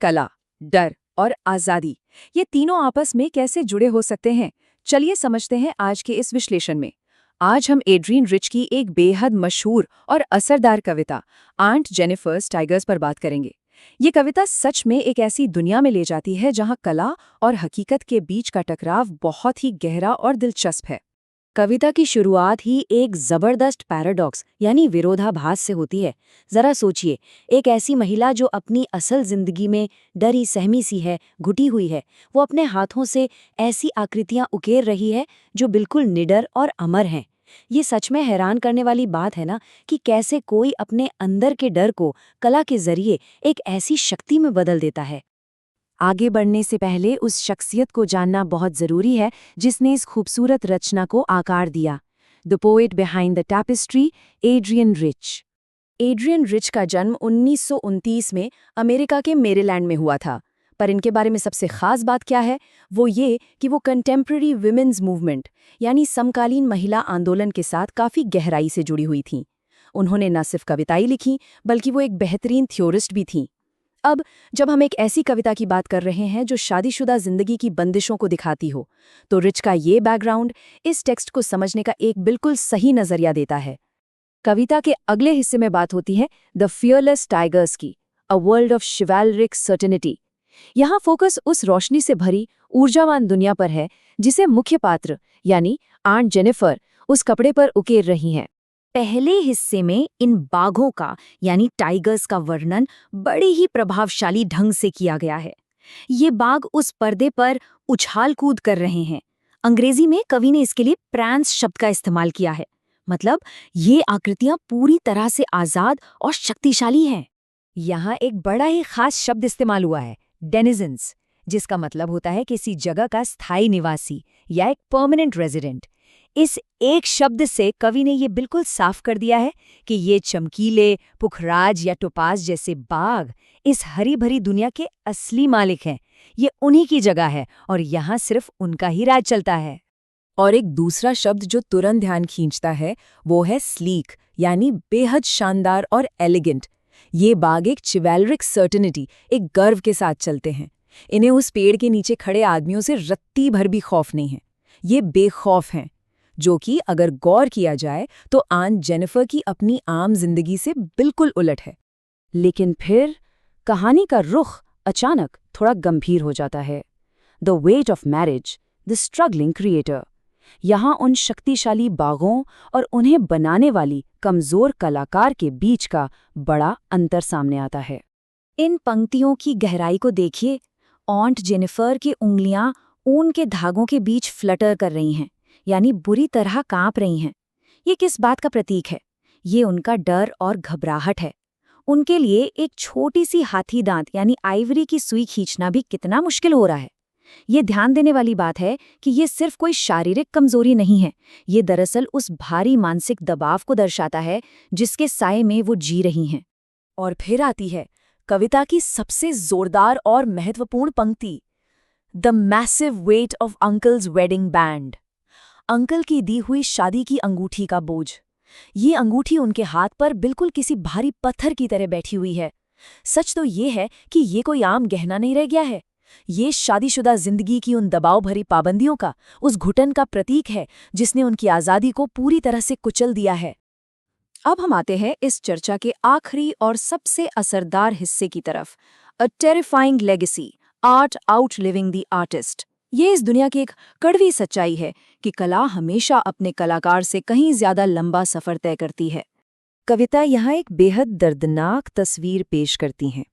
कला, डर और आजादी, ये तीनों आपस में कैसे जुड़े हो सकते हैं? चलिए समझते हैं आज के इस विश्लेषण में। आज हम एड्रियन रिच की एक बेहद मशहूर और असरदार कविता आंट जेनिफर्स टाइगर्स पर बात करेंगे। ये कविता सच में एक ऐसी दुनिया में ले जाती है जहां कला और हकीकत के बीच का टकराव बहुत ही गहरा और दिलचस्प है। कविता की शुरुआत ही एक जबरदस्त पैराडॉक्स यानी विरोधाभास से होती है। जरा सोचिए, एक ऐसी महिला जो अपनी असल जिंदगी में डरी सहमी सी है, घुटी हुई है, वो अपने हाथों से ऐसी आकृतियां उकेर रही है जो बिल्कुल निडर और अमर हैं। ये सच में हैरान करने वाली बात है ना, कि कैसे कोई अपने अंदर के डर को कला के जरिए एक ऐसी शक्ति में बदल देता है। आगे बढ़ने से पहले उस शख्सियत को जानना बहुत जरूरी है जिसने इस खूबसूरत रचना को आकार दिया। The poet behind the tapestry, Adrienne Rich. Adrienne Rich का जन्म 1929 में अमेरिका के मेरीलैंड में हुआ था। पर इनके बारे में सबसे खास बात क्या है, वो ये कि वो कंटेम्प्रेरी विमेंस मूवमेंट यानी समकालीन महिला आंदोलन के साथ काफ़ी गहराई से जुड़ी हुई थीं। उन्होंने न सिर्फ कविताएं लिखीं, बल्कि वो एक बेहतरीन थ्योरिस्ट भी थीं। अब जब हम एक ऐसी कविता की बात कर रहे हैं जो शादीशुदा जिंदगी की बंदिशों को दिखाती हो, तो रिच का ये बैकग्राउंड इस टेक्स्ट को समझने का एक बिल्कुल सही नजरिया देता है। कविता के अगले हिस्से में बात होती है द फियरलेस टाइगर्स की, अ वर्ल्ड ऑफ शिवैलरिक सर्टेनिटी। यहाँ फोकस उस रोशनी से भरी ऊर्जावान दुनिया पर है जिसे मुख्य पात्र यानी आंट जेनिफर उस कपड़े पर उकेर रही हैं। पहले हिस्से में इन बाघों का यानी टाइगर्स का वर्णन बड़े ही प्रभावशाली ढंग से किया गया है। ये बाघ उस पर्दे पर उछाल कूद कर रहे हैं। अंग्रेजी में कवि ने इसके लिए प्रैंस शब्द का इस्तेमाल किया है। मतलब ये आकृतियां पूरी तरह से आजाद और शक्तिशाली हैं। यहाँ एक बड़ा ही खास शब्द इस्तेमाल हुआ है, डेनिजन्स, जिसका मतलब होता है किसी जगह का स्थायी निवासी या एक परमानेंट रेजिडेंट। इस एक शब्द से कवि ने ये बिल्कुल साफ कर दिया है कि ये चमकीले, पुखराज या टोपाज जैसे बाघ इस हरी भरी दुनिया के असली मालिक हैं। ये उन्हीं की जगह है और यहाँ सिर्फ उनका ही राज चलता है। और एक दूसरा शब्द जो तुरंत ध्यान खींचता है वो है स्लीक, यानी बेहद शानदार और एलिगेंट। ये बाघ एक चिवैलरिक सर्टेनिटी, एक गर्व के साथ चलते हैं। इन्हें उस पेड़ के नीचे खड़े आदमियों से रत्ती भर भी खौफ नहीं है। ये बेखौफ हैं, जो कि अगर गौर किया जाए तो आंट जेनिफर की अपनी आम जिंदगी से बिल्कुल उलट है। लेकिन फिर कहानी का रुख अचानक थोड़ा गंभीर हो जाता है। The weight of marriage, the struggling creator. यहाँ उन शक्तिशाली बाघों और उन्हें बनाने वाली कमजोर कलाकार के बीच का बड़ा अंतर सामने आता है। इन पंक्तियों की गहराई को देखिए। आंट जेनिफर की उंगलियां ऊन के धागों के बीच फ्लटर कर रही हैं, यानी बुरी तरह कांप रही हैं। ये किस बात का प्रतीक है? ये उनका डर और घबराहट है। उनके लिए एक छोटी सी हाथी दांत यानी आइवरी की सुई खींचना भी कितना मुश्किल हो रहा है। ये ध्यान देने वाली बात है कि ये सिर्फ कोई शारीरिक कमजोरी नहीं है। ये दरअसल उस भारी मानसिक दबाव को दर्शाता है जिसके साए में वो जी रही हैं। और फिर आती है कविता की सबसे जोरदार और महत्वपूर्ण पंक्ति, the massive weight of uncle's wedding band. Uncle की दी हुई शादी की अंगूठी का बोझ। ये अंगूठी उनके हाथ पर बिल्कुल किसी भारी पत्थर की तरह बैठी हुई है। सच तो ये है कि ये कोई आम गहना नहीं रह गया है। ये शादीशुदा जिंदगी की उन दबाव भरी पाबंदियों का, उस घुटन का प्रतीक है जिसने उनकी आज़ादी को पूरी तरह से कुचल दिया है। अब हम आते हैं इस चर्चा के आखिरी और सबसे असरदार हिस्से की तरफ, a terrifying legacy, art outliving the artist. ये इस दुनिया की एक कड़वी सच्चाई है कि कला हमेशा अपने कलाकार से कहीं ज्यादा लंबा सफर तय करती है। कविता यहाँ एक बेहद दर्दनाक तस्वीर पेश करती हैं।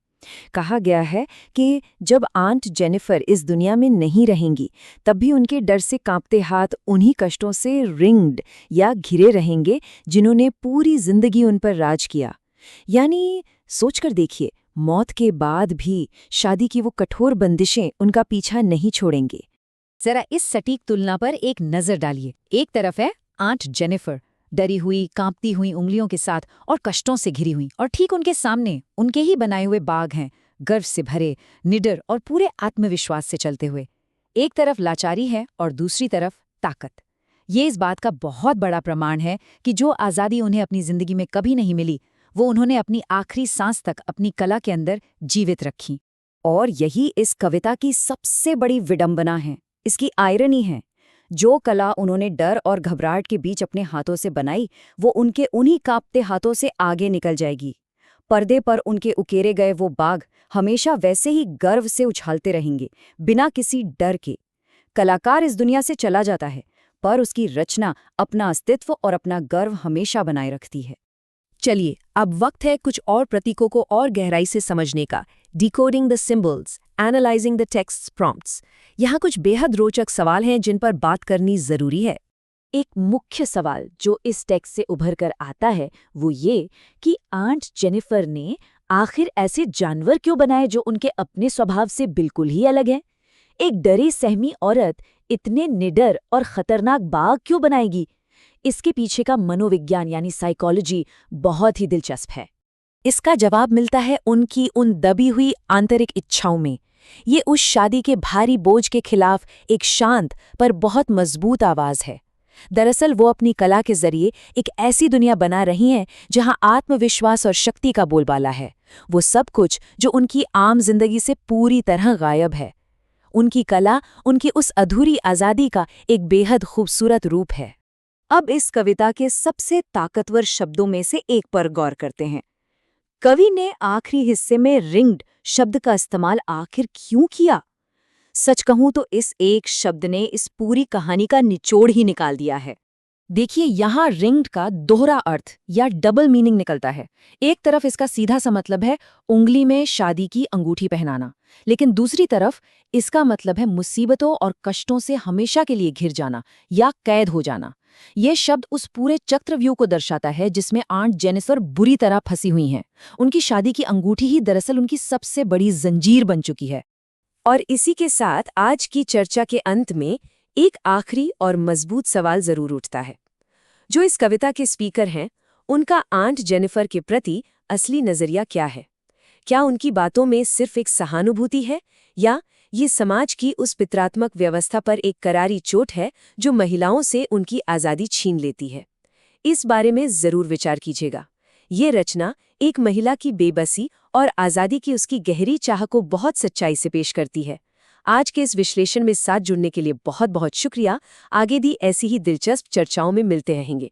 कहा गया है कि जब आंट जेनिफर इस दुनिया में नहीं रहेंगी, तब भी उनके डर से कांपते हाथ उन्हीं कष्टों से रिंग्ड या घिरे रहेंगे जिन्होंने पूरी जिंदगी उन पर राज किया। यानी सोचकर देखिए, मौत के बाद भी शादी की वो कठोर बंदिशें उनका पीछा नहीं छोड़ेंगे। जरा इस सटीक तुलना पर एक नजर डालिए। एक तरफ है आंट जेनिफर, डरी हुई, कांपती हुई उंगलियों के साथ और कष्टों से घिरी हुई, और ठीक उनके सामने उनके ही बनाए हुए बाघ हैं, गर्व से भरे, निडर और पूरे आत्मविश्वास से चलते हुए। एक तरफ लाचारी है और दूसरी तरफ ताकत। ये इस बात का बहुत बड़ा प्रमाण है कि जो आज़ादी उन्हें अपनी जिंदगी में कभी नहीं मिली, वो उन्होंने अपनी आखिरी सांस तक अपनी कला के अंदर जीवित रखी। और यही इस कविता की सबसे बड़ी विडंबना है, इसकी आयरनी है। जो कला उन्होंने डर और घबराहट के बीच अपने हाथों से बनाई, वो उनके उन्हीं कांपते हाथों से आगे निकल जाएगी। पर्दे पर उनके उकेरे गए वो बाग हमेशा वैसे ही गर्व से उछालते रहेंगे, बिना किसी डर के। कलाकार इस दुनिया से चला जाता है, पर उसकी रचना अपना अस्तित्व और अपना गर्व हमेशा बनाए रखती है। चलिए, अब वक्त है कुछ और प्रतीकों को और गहराई से समझने का। Decoding the symbols, analysing the text prompts. यहाँ कुछ बेहद रोचक सवाल हैं जिन पर बात करनी जरूरी है। एक मुख्य सवाल जो इस टेक्स्ट से उभर कर आता है वो ये कि आंट जेनिफर ने आखिर ऐसे जानवर क्यों बनाए जो उनके अपने स्वभाव से बिल्कुल ही अलग हैं। एक डरी सहमी औरत इतने निडर और खतरनाक बाघ क्यों बनाएगी? इसके पीछे का मनोविज्ञान यानी साइकोलॉजी बहुत ही दिलचस्प है। इसका जवाब मिलता है उनकी उन दबी हुई आंतरिक इच्छाओं में। ये उस शादी के भारी बोझ के खिलाफ एक शांत पर बहुत मजबूत आवाज है। दरअसल वो अपनी कला के जरिए एक ऐसी दुनिया बना रही हैं जहां आत्मविश्वास और शक्ति का बोलबाला है, वो सब कुछ जो उनकी आम जिंदगी से पूरी तरह गायब है। उनकी कला उनकी उस अधूरी आज़ादी का एक बेहद खूबसूरत रूप है। अब इस कविता के सबसे ताकतवर शब्दों में से एक पर गौर करते हैं। कवि ने आखिरी हिस्से में रिंग्ड शब्द का इस्तेमाल आखिर क्यों किया? सच कहूं तो इस एक शब्द ने इस पूरी कहानी का निचोड़ ही निकाल दिया है। देखिए, यहाँ रिंग्ड का दोहरा अर्थ या डबल मीनिंग निकलता है। एक तरफ इसका सीधा सा मतलब है उंगली में शादी की अंगूठी पहनाना, लेकिन दूसरी तरफ इसका मतलब है मुसीबतों और कष्टों से हमेशा के लिए घिर जाना या कैद हो जाना। ये शब्द उस पूरे चक्रव्यूह को दर्शाता है जिसमें आंट जेनिफर बुरी तरह फंसी हुई हैं। उनकी शादी की अंगूठी ही दरअसल उनकी सबसे बड़ी जंजीर बन चुकी है। और इसी के साथ आज की चर्चा के अंत में एक आखिरी और मजबूत सवाल जरूर उठता है। जो इस कविता के स्पीकर हैं, उनका आंट जेनिफर के प्रति असली नजरिया क्या है? क्या उनकी बातों में सिर्फ एक सहानुभूति है, या ये समाज की उस पितरात्मक व्यवस्था पर एक करारी चोट है जो महिलाओं से उनकी आज़ादी छीन लेती है? इस बारे में जरूर विचार कीजिएगा। ये रचना एक महिला की बेबसी और आज़ादी की उसकी गहरी चाह को बहुत सच्चाई से पेश करती है। आज के इस विश्लेषण में साथ जुड़ने के लिए बहुत बहुत शुक्रिया। आगे दी ऐसी ही दिलचस्प चर्चाओं में मिलते रहेंगे।